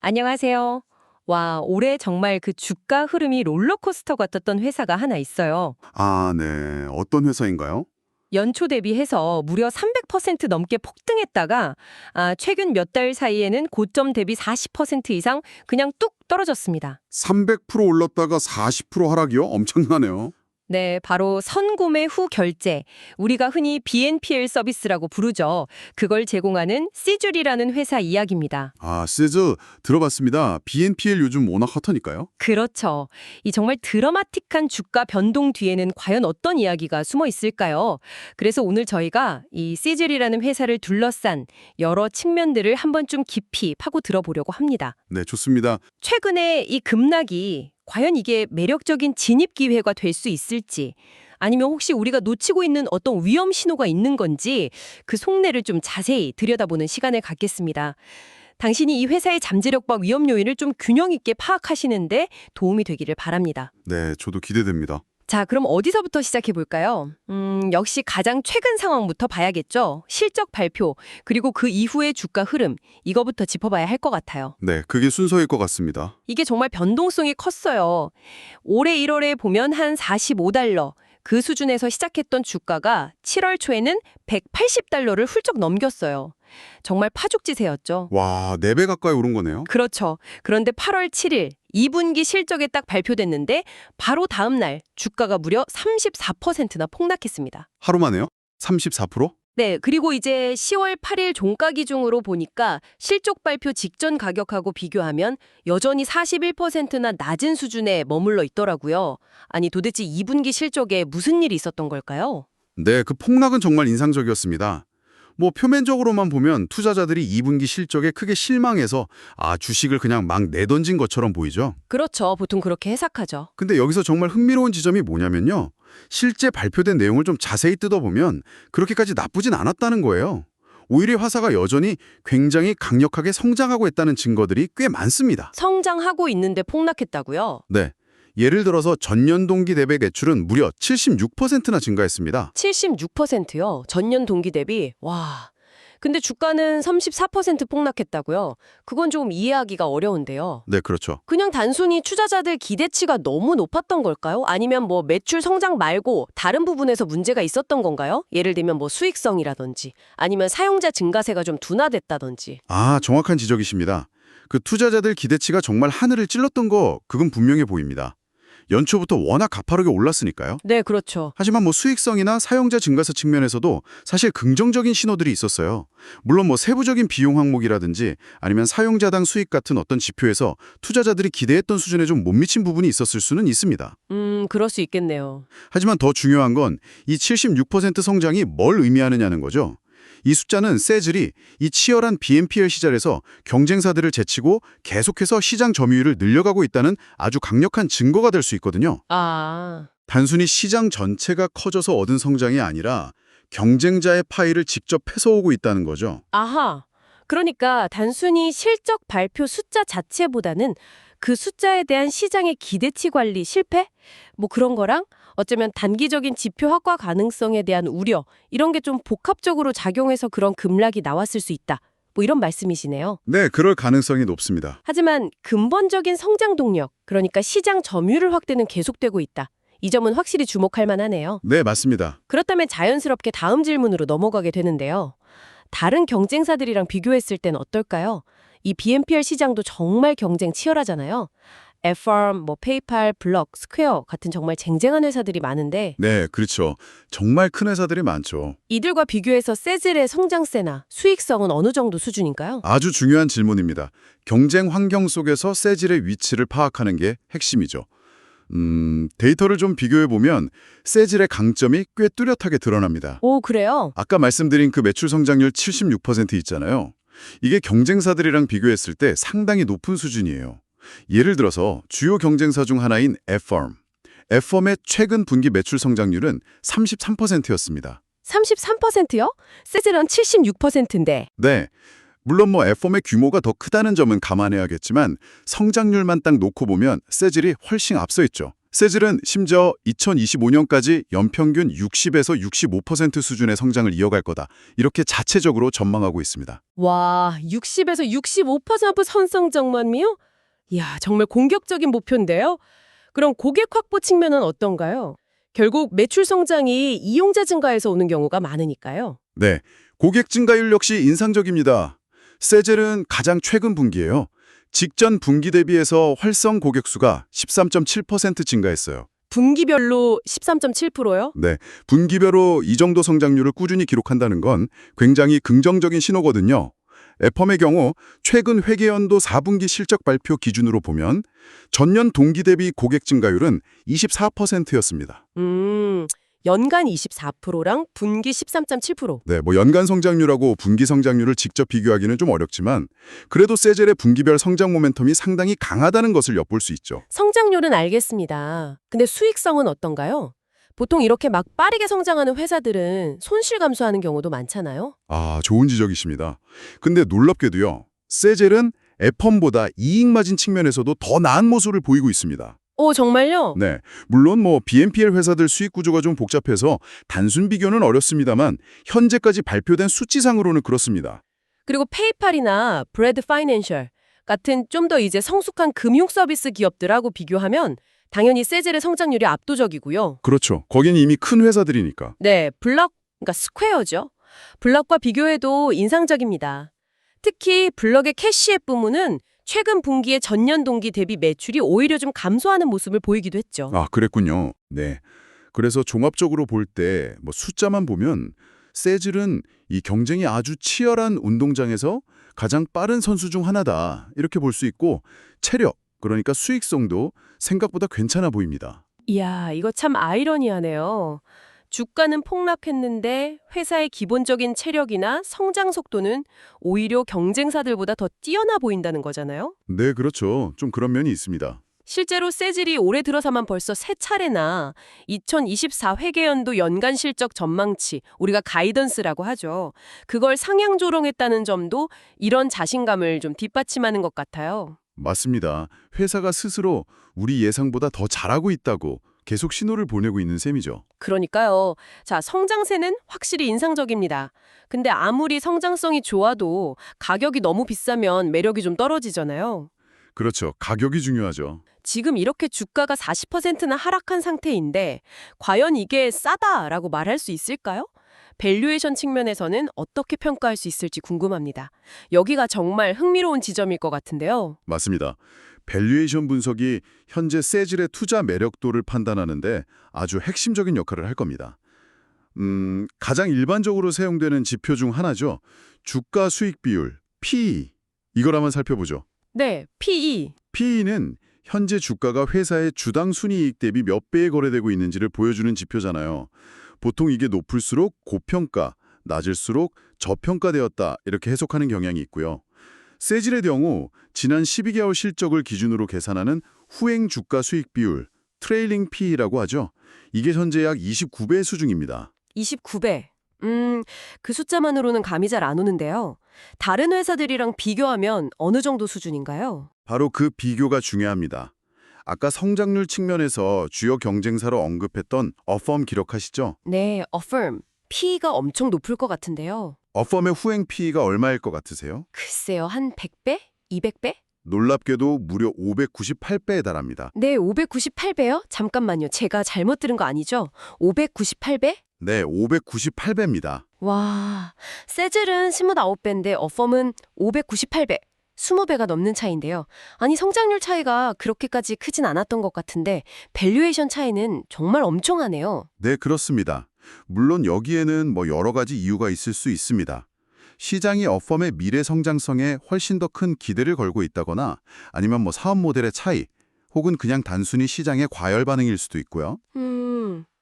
안녕하세요. 와, 올해 정말 그 주가 흐름이 롤러코스터 같았던 회사가 하나 있어요. 아, 네. 어떤 회사인가요? 연초 대비해서 무려 300% 넘게 폭등했다가 최근 몇 달 사이에는 고점 대비 40% 이상 그냥 뚝 떨어졌습니다. 300% 올랐다가 40% 하락이요? 엄청나네요. 네, 바로 선구매 후 결제, 우리가 흔히 BNPL 서비스라고 부르죠. 그걸 제공하는 시줄이라는 회사 이야기입니다. 아, 세즈 들어봤습니다. BNPL 요즘 워낙 핫하니까요. 그렇죠. 이 정말 드라마틱한 주가 변동 뒤에는 과연 어떤 이야기가 숨어 있을까요? 그래서 오늘 저희가 이 시즐이라는 회사를 둘러싼 여러 측면들을 한번 좀 깊이 파고 들어보려고 합니다. 네, 좋습니다. 최근에 이 급락이 과연 이게 매력적인 진입 기회가 될 수 있을지, 아니면 혹시 우리가 놓치고 있는 어떤 위험 신호가 있는 건지 그 속내를 좀 자세히 들여다보는 시간을 갖겠습니다. 당신이 이 회사의 잠재력과 위험 요인을 좀 균형 있게 파악하시는데 도움이 되기를 바랍니다. 네, 저도 기대됩니다. 자, 그럼 어디서부터 시작해 볼까요? 역시 가장 최근 상황부터 봐야겠죠. 실적 발표, 그리고 그 이후의 주가 흐름, 이거부터 짚어봐야 할 것 같아요. 네, 그게 순서일 것 같습니다. 이게 정말 변동성이 컸어요. 올해 1월에 보면 한 45달러, 그 수준에서 시작했던 주가가 7월 초에는 180달러를 훌쩍 넘겼어요. 정말 파죽지세였죠. 와, 4배 가까이 오른 거네요. 그렇죠. 그런데 8월 7일 2분기 실적에 딱 발표됐는데 바로 다음 날 주가가 무려 34%나 폭락했습니다. 하루 만에요? 34%? 네, 그리고 이제 10월 8일 종가 기준으로 보니까 실적 발표 직전 가격하고 비교하면 여전히 41%나 낮은 수준에 머물러 있더라고요. 아니 도대체 2분기 실적에 무슨 일이 있었던 걸까요? 네, 그 폭락은 정말 인상적이었습니다. 뭐 표면적으로만 보면 투자자들이 2분기 실적에 크게 실망해서 주식을 그냥 막 내던진 것처럼 보이죠. 그렇죠. 보통 그렇게 해석하죠. 근데 여기서 정말 흥미로운 지점이 뭐냐면요. 실제 발표된 내용을 좀 자세히 뜯어보면 그렇게까지 나쁘진 않았다는 거예요. 오히려 화사가 여전히 굉장히 강력하게 성장하고 있다는 증거들이 꽤 많습니다. 성장하고 있는데 폭락했다고요? 네. 예를 들어서 전년 동기 대비 매출은 무려 76%나 증가했습니다. 76%요. 전년 동기 대비. 와. 근데 주가는 34% 폭락했다고요. 그건 좀 이해하기가 어려운데요. 네, 그렇죠. 그냥 단순히 투자자들 기대치가 너무 높았던 걸까요? 아니면 뭐 매출 성장 말고 다른 부분에서 문제가 있었던 건가요? 예를 들면 뭐 수익성이라든지 아니면 사용자 증가세가 좀 둔화됐다든지. 정확한 지적이십니다. 그 투자자들 기대치가 정말 하늘을 찔렀던 거 그건 분명해 보입니다. 연초부터 워낙 가파르게 올랐으니까요. 네, 그렇죠. 하지만 뭐 수익성이나 사용자 증가세 측면에서도 사실 긍정적인 신호들이 있었어요. 물론 뭐 세부적인 비용 항목이라든지 아니면 사용자당 수익 같은 어떤 지표에서 투자자들이 기대했던 수준에 좀 못 미친 부분이 있었을 수는 있습니다. 그럴 수 있겠네요. 하지만 더 중요한 건 이 76% 성장이 뭘 의미하느냐는 거죠. 이 숫자는 세즐이 이 치열한 BNPL 시절에서 경쟁사들을 제치고 계속해서 시장 점유율을 늘려가고 있다는 아주 강력한 증거가 될 수 있거든요. 단순히 시장 전체가 커져서 얻은 성장이 아니라 경쟁자의 파이를 직접 뺏어오고 있다는 거죠. 아하. 그러니까 단순히 실적 발표 숫자 자체보다는 그 숫자에 대한 시장의 기대치 관리 실패? 뭐 그런 거랑 어쩌면 단기적인 지표 확과 가능성에 대한 우려, 이런 게 좀 복합적으로 작용해서 그런 급락이 나왔을 수 있다. 뭐 이런 말씀이시네요. 네, 그럴 가능성이 높습니다. 하지만 근본적인 성장 동력, 그러니까 시장 점유율 확대는 계속되고 있다. 이 점은 확실히 주목할 만하네요. 네, 맞습니다. 그렇다면 자연스럽게 다음 질문으로 넘어가게 되는데요. 다른 경쟁사들이랑 비교했을 땐 어떨까요? 이 BNPL 시장도 정말 경쟁 치열하잖아요. Affirm, 페이팔, 블럭, 스퀘어 같은 정말 쟁쟁한 회사들이 많은데 네, 그렇죠. 정말 큰 회사들이 많죠. 이들과 비교해서 세즐의 성장세나 수익성은 어느 정도 수준인가요? 아주 중요한 질문입니다. 경쟁 환경 속에서 세즐의 위치를 파악하는 게 핵심이죠. 데이터를 좀 비교해보면 세즐의 강점이 꽤 뚜렷하게 드러납니다. 오, 그래요? 아까 말씀드린 그 매출 성장률 76% 있잖아요. 이게 경쟁사들이랑 비교했을 때 상당히 높은 수준이에요. 예를 들어서 주요 경쟁사 중 하나인 Affirm. Affirm의 최근 분기 매출 성장률은 33%였습니다. 33%요? 세즐은 76%인데. 네. 물론 Affirm의 규모가 더 크다는 점은 감안해야겠지만 성장률만 딱 놓고 보면 세즐이 훨씬 앞서 있죠. 세즐은 심지어 2025년까지 연평균 60에서 65% 수준의 성장을 이어갈 거다. 이렇게 자체적으로 전망하고 있습니다. 와, 60에서 65% 선성장만미요? 이야, 정말 공격적인 목표인데요. 그럼 고객 확보 측면은 어떤가요? 결국 매출 성장이 이용자 증가에서 오는 경우가 많으니까요. 네, 고객 증가율 역시 인상적입니다. 세젤은 가장 최근 분기예요. 직전 분기 대비해서 활성 고객 수가 13.7% 증가했어요. 분기별로 13.7%요? 네, 분기별로 이 정도 성장률을 꾸준히 기록한다는 건 굉장히 긍정적인 신호거든요. 애펌의 경우 최근 회계연도 4분기 실적 발표 기준으로 보면 전년 동기 대비 고객 증가율은 24%였습니다. 연간 24%랑 분기 13.7%. 네, 연간 성장률하고 분기 성장률을 직접 비교하기는 좀 어렵지만 그래도 세젤의 분기별 성장 모멘텀이 상당히 강하다는 것을 엿볼 수 있죠. 성장률은 알겠습니다. 근데 수익성은 어떤가요? 보통 이렇게 막 빠르게 성장하는 회사들은 손실 감소하는 경우도 많잖아요. 아, 좋은 지적이십니다. 근데 놀랍게도요. 세젤은 애펌보다 이익 마진 측면에서도 더 나은 모습을 보이고 있습니다. 오, 정말요? 네, 물론 BNPL 회사들 수익 구조가 좀 복잡해서 단순 비교는 어렵습니다만 현재까지 발표된 수치상으로는 그렇습니다. 그리고 페이팔이나 브레드 파이낸셜 같은 좀 더 이제 성숙한 금융 서비스 기업들하고 비교하면 당연히 세젤의 성장률이 압도적이고요. 그렇죠. 거긴 이미 큰 회사들이니까. 네, 그러니까 스퀘어죠. 블럭과 비교해도 인상적입니다. 특히 블럭의 캐시앱 부문은 최근 분기의 전년 동기 대비 매출이 오히려 좀 감소하는 모습을 보이기도 했죠. 아, 그랬군요. 네. 그래서 종합적으로 볼 때 숫자만 보면 세즐은 이 경쟁이 아주 치열한 운동장에서 가장 빠른 선수 중 하나다. 이렇게 볼 수 있고 체력, 그러니까 수익성도 생각보다 괜찮아 보입니다. 이야, 이거 참 아이러니하네요. 주가는 폭락했는데 회사의 기본적인 체력이나 성장 속도는 오히려 경쟁사들보다 더 뛰어나 보인다는 거잖아요. 네, 그렇죠. 좀 그런 면이 있습니다. 실제로 세즐이 올해 들어서만 벌써 3차례나 2024 회계연도 연간 실적 전망치, 우리가 가이던스라고 하죠. 그걸 상향 조정했다는 점도 이런 자신감을 좀 뒷받침하는 것 같아요. 맞습니다. 회사가 스스로 우리 예상보다 더 잘하고 있다고 계속 신호를 보내고 있는 셈이죠. 그러니까요. 자, 성장세는 확실히 인상적입니다. 근데 아무리 성장성이 좋아도 가격이 너무 비싸면 매력이 좀 떨어지잖아요. 그렇죠. 가격이 중요하죠. 지금 이렇게 주가가 40%나 하락한 상태인데 과연 이게 싸다라고 말할 수 있을까요? 밸류에이션 측면에서는 어떻게 평가할 수 있을지 궁금합니다. 여기가 정말 흥미로운 지점일 것 같은데요. 맞습니다. 밸류에이션 분석이 현재 세즐의 투자 매력도를 판단하는데 아주 핵심적인 역할을 할 겁니다. 가장 일반적으로 사용되는 지표 중 하나죠. 주가 수익 비율, PE. 이걸 한번 살펴보죠. 네, PE. PE는 현재 주가가 회사의 주당 순이익 대비 몇 배에 거래되고 있는지를 보여주는 지표잖아요. 보통 이게 높을수록 고평가, 낮을수록 저평가되었다 이렇게 해석하는 경향이 있고요. 세즐의 경우 지난 12개월 실적을 기준으로 계산하는 후행 주가 수익 비율, 트레일링 PE라고 하죠. 이게 현재 약 29배 수준입니다. 29배. 그 숫자만으로는 감이 잘 안 오는데요. 다른 회사들이랑 비교하면 어느 정도 수준인가요? 바로 그 비교가 중요합니다. 아까 성장률 측면에서 주요 경쟁사로 언급했던 어펌 기억하시죠? 네, Affirm. P가 엄청 높을 것 같은데요. 어펌의 후행 PE가 얼마일 것 같으세요? 글쎄요, 한 100배? 200배? 놀랍게도 무려 598배에 달합니다. 네, 598배요? 잠깐만요. 제가 잘못 들은 거 아니죠? 598배? 네, 598배입니다. 와, 세즐은 29배인데 어펌은 598배. 20배가 넘는 차이인데요. 아니, 성장률 차이가 그렇게까지 크진 않았던 것 같은데 밸류에이션 차이는 정말 엄청하네요. 네, 그렇습니다. 물론 여기에는 여러 가지 이유가 있을 수 있습니다. 시장이 어펌의 미래 성장성에 훨씬 더 큰 기대를 걸고 있다거나 아니면 사업 모델의 차이 혹은 그냥 단순히 시장의 과열 반응일 수도 있고요.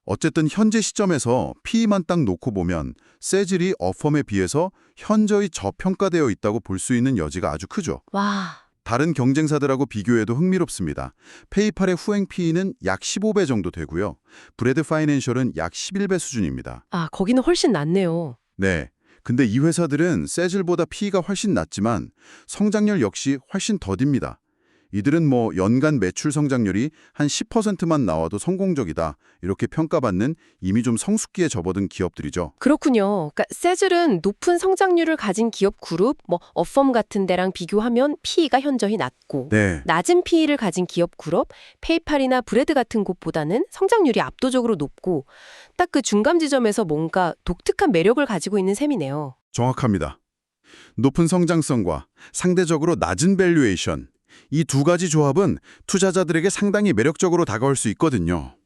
어쨌든 현재 시점에서 PE만 딱 놓고 보면 세즐이 어펌에 비해서 현저히 저평가되어 있다고 볼 수 있는 여지가 아주 크죠. 와, 다른 경쟁사들하고 비교해도 흥미롭습니다. 페이팔의 후행 PE는 약 15배 정도 되고요. 브레드 파이낸셜은 약 11배 수준입니다. 아, 거기는 훨씬 낫네요. 네. 근데 이 회사들은 세즐보다 PE가 훨씬 낮지만 성장률 역시 훨씬 더딥니다. 이들은 뭐 연간 매출 성장률이 한 10%만 나와도 성공적이다. 이렇게 평가받는 이미 좀 성숙기에 접어든 기업들이죠. 그렇군요. 그러니까 세즐은 높은 성장률을 가진 기업 그룹, 뭐 어펌 같은 데랑 비교하면 PE가 현저히 낮고 네, 낮은 PE를 가진 기업 그룹, 페이팔이나 브레드 같은 곳보다는 성장률이 압도적으로 높고 딱 그 중간 지점에서 뭔가 독특한 매력을 가지고 있는 셈이네요. 정확합니다. 높은 성장성과 상대적으로 낮은 밸류에이션. 이 두 가지 조합은 투자자들에게 상당히 매력적으로 다가올 수 있거든요.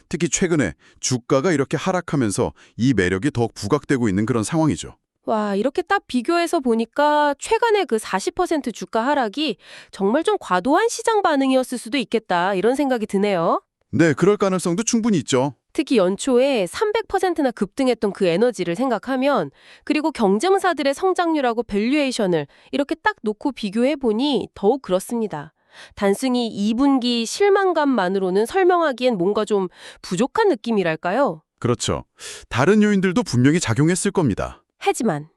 특히 최근에 주가가 이렇게 하락하면서 이 매력이 더욱 부각되고 있는 그런 상황이죠. 와, 이렇게 딱 비교해서 보니까 최근에 그 40% 주가 하락이 정말 좀 과도한 시장 반응이었을 수도 있겠다 이런 생각이 드네요. 네, 그럴 가능성도 충분히 있죠. 특히 연초에 300%나 급등했던 그 에너지를 생각하면 그리고 경쟁사들의 성장률하고 밸류에이션을 이렇게 딱 놓고 비교해보니 더욱 그렇습니다. 단순히 2분기 실망감만으로는 설명하기엔 뭔가 좀 부족한 느낌이랄까요? 그렇죠. 다른 요인들도 분명히 작용했을 겁니다. 하지만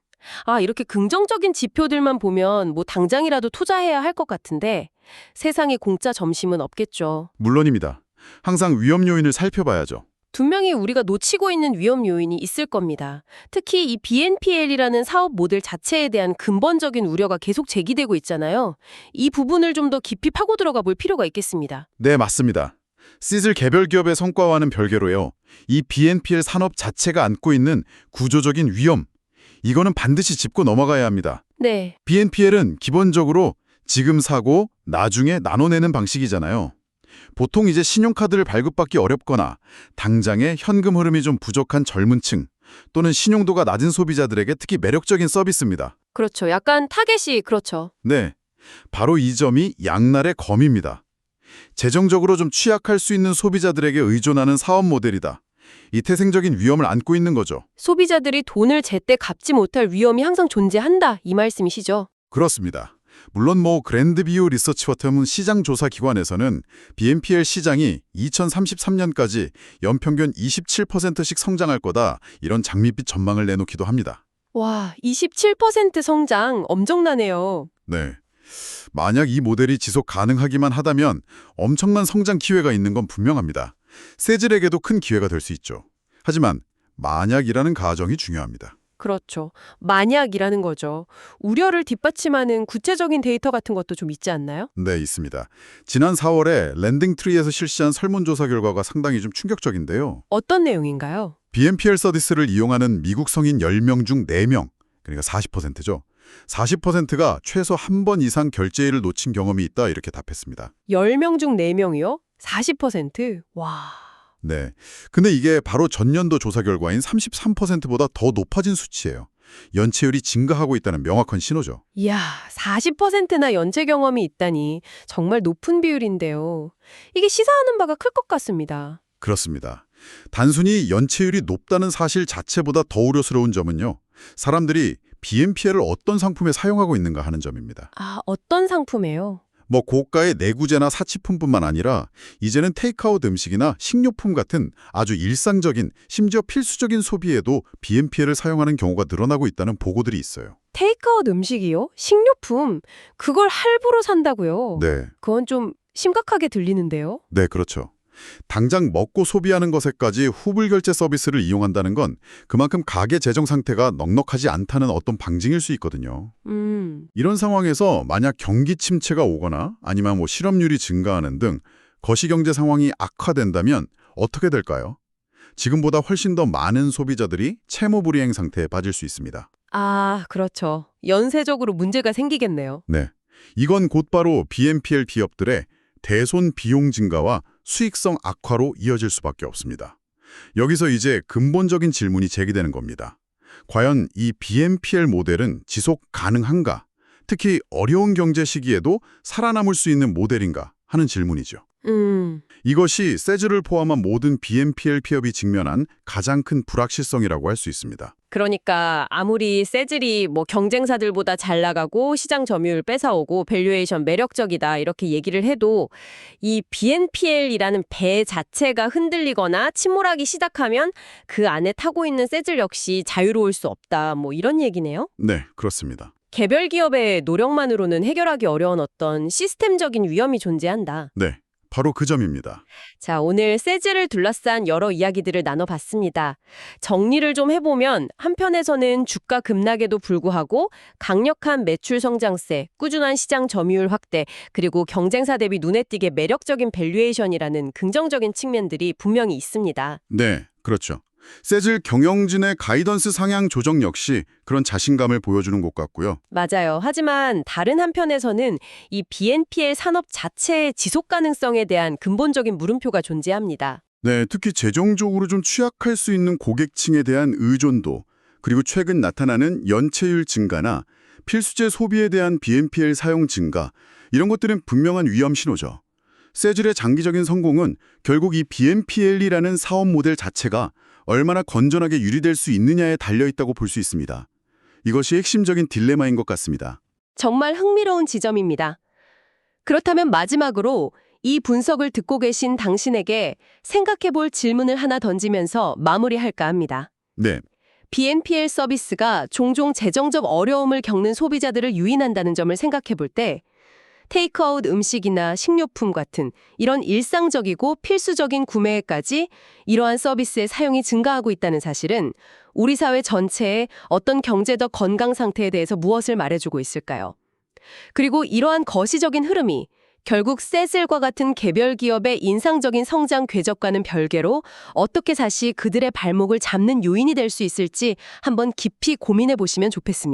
이렇게 긍정적인 지표들만 보면 뭐 당장이라도 투자해야 할 것 같은데 세상에 공짜 점심은 없겠죠. 물론입니다. 항상 위험 요인을 살펴봐야죠. 분명히 우리가 놓치고 있는 위험 요인이 있을 겁니다. 특히 이 BNPL이라는 사업 모델 자체에 대한 근본적인 우려가 계속 제기되고 있잖아요. 이 부분을 좀 더 깊이 파고 들어가 볼 필요가 있겠습니다. 네, 맞습니다. 시즐 개별 기업의 성과와는 별개로요. 이 BNPL 산업 자체가 안고 있는 구조적인 위험, 이거는 반드시 짚고 넘어가야 합니다. 네, BNPL은 기본적으로 지금 사고 나중에 나눠내는 방식이잖아요. 보통 이제 신용카드를 발급받기 어렵거나 당장의 현금 흐름이 좀 부족한 젊은 층 또는 신용도가 낮은 소비자들에게 특히 매력적인 서비스입니다. 그렇죠. 약간 타겟이 그렇죠. 네, 바로 이 점이 양날의 검입니다. 재정적으로 좀 취약할 수 있는 소비자들에게 의존하는 사업 모델이다. 이 태생적인 위험을 안고 있는 거죠. 소비자들이 돈을 제때 갚지 못할 위험이 항상 존재한다 이 말씀이시죠? 그렇습니다. 물론 뭐 그랜드비유 리서치와 같은 시장 조사 기관에서는 BNPL 시장이 2033년까지 연평균 27%씩 성장할 거다 이런 장밋빛 전망을 내놓기도 합니다. 와, 27% 성장 엄청나네요. 네. 만약 이 모델이 지속 가능하기만 하다면 엄청난 성장 기회가 있는 건 분명합니다. 세즐에게도 큰 기회가 될 수 있죠. 하지만 만약이라는 가정이 중요합니다. 그렇죠. 만약이라는 거죠. 우려를 뒷받침하는 구체적인 데이터 같은 것도 좀 있지 않나요? 네, 있습니다. 지난 4월에 랜딩트리에서 실시한 설문조사 결과가 상당히 좀 충격적인데요. 어떤 내용인가요? BNPL 서비스를 이용하는 미국 성인 10명 중 4명, 그러니까 40%죠. 40%가 최소 한 번 이상 결제일을 놓친 경험이 있다 이렇게 답했습니다. 10명 중 4명이요? 40%? 와. 네. 근데 이게 바로 전년도 조사 결과인 33%보다 더 높아진 수치예요. 연체율이 증가하고 있다는 명확한 신호죠. 이야, 40%나 연체 경험이 있다니 정말 높은 비율인데요. 이게 시사하는 바가 클 것 같습니다. 그렇습니다. 단순히 연체율이 높다는 사실 자체보다 더 우려스러운 점은요. 사람들이 BNPL을 어떤 상품에 사용하고 있는가 하는 점입니다. 어떤 상품이에요? 뭐 고가의 내구재나 사치품뿐만 아니라 이제는 테이크아웃 음식이나 식료품 같은 아주 일상적인 심지어 필수적인 소비에도 BNPL을 사용하는 경우가 늘어나고 있다는 보고들이 있어요. 테이크아웃 음식이요? 식료품? 그걸 할부로 산다고요? 네, 그건 좀 심각하게 들리는데요. 네, 그렇죠. 당장 먹고 소비하는 것에까지 후불 결제 서비스를 이용한다는 건 그만큼 가계 재정 상태가 넉넉하지 않다는 어떤 방증일 수 있거든요. 이런 상황에서 만약 경기 침체가 오거나 아니면 뭐 실업률이 증가하는 등 거시경제 상황이 악화된다면 어떻게 될까요? 지금보다 훨씬 더 많은 소비자들이 채무불이행 상태에 빠질 수 있습니다. 그렇죠. 연쇄적으로 문제가 생기겠네요. 네, 이건 곧바로 BNPL 기업들의 대손 비용 증가와 수익성 악화로 이어질 수밖에 없습니다. 여기서 이제 근본적인 질문이 제기되는 겁니다. 과연 이 BNPL 모델은 지속 가능한가? 특히 어려운 경제 시기에도 살아남을 수 있는 모델인가 하는 질문이죠. 이것이 세즐을 포함한 모든 BNPL 기업이 직면한 가장 큰 불확실성이라고 할 수 있습니다. 그러니까 아무리 세즐이 뭐 경쟁사들보다 잘 나가고 시장 점유율 뺏어오고 밸류에이션 매력적이다 이렇게 얘기를 해도 이 BNPL이라는 배 자체가 흔들리거나 침몰하기 시작하면 그 안에 타고 있는 세즐 역시 자유로울 수 없다 뭐 이런 얘기네요. 네, 그렇습니다. 개별 기업의 노력만으로는 해결하기 어려운 어떤 시스템적인 위험이 존재한다. 네, 바로 그 점입니다. 자, 오늘 세즈를 둘러싼 여러 이야기들을 나눠봤습니다. 정리를 좀 해보면 한편에서는 주가 급락에도 불구하고 강력한 매출 성장세, 꾸준한 시장 점유율 확대, 그리고 경쟁사 대비 눈에 띄게 매력적인 밸류에이션이라는 긍정적인 측면들이 분명히 있습니다. 네, 그렇죠. 세즐 경영진의 가이던스 상향 조정 역시 그런 자신감을 보여주는 것 같고요. 맞아요. 하지만 다른 한편에서는 이 BNPL 산업 자체의 지속 가능성에 대한 근본적인 물음표가 존재합니다. 네, 특히 재정적으로 좀 취약할 수 있는 고객층에 대한 의존도, 그리고 최근 나타나는 연체율 증가나 필수재 소비에 대한 BNPL 사용 증가, 이런 것들은 분명한 위험 신호죠. 세즐의 장기적인 성공은 결국 이 BNPL이라는 사업 모델 자체가 얼마나 건전하게 유리될 수 있느냐에 달려있다고 볼 수 있습니다. 이것이 핵심적인 딜레마인 것 같습니다. 정말 흥미로운 지점입니다. 그렇다면 마지막으로 이 분석을 듣고 계신 당신에게 생각해볼 질문을 하나 던지면서 마무리할까 합니다. 네, BNPL 서비스가 종종 재정적 어려움을 겪는 소비자들을 유인한다는 점을 생각해볼 때 테이크아웃 음식이나 식료품 같은 이런 일상적이고 필수적인 구매에까지 이러한 서비스의 사용이 증가하고 있다는 사실은 우리 사회 전체의 어떤 경제적 건강 상태에 대해서 무엇을 말해주고 있을까요? 그리고 이러한 거시적인 흐름이 결국 세즐과 같은 개별 기업의 인상적인 성장 궤적과는 별개로 어떻게 다시 그들의 발목을 잡는 요인이 될 수 있을지 한번 깊이 고민해 보시면 좋겠습니다.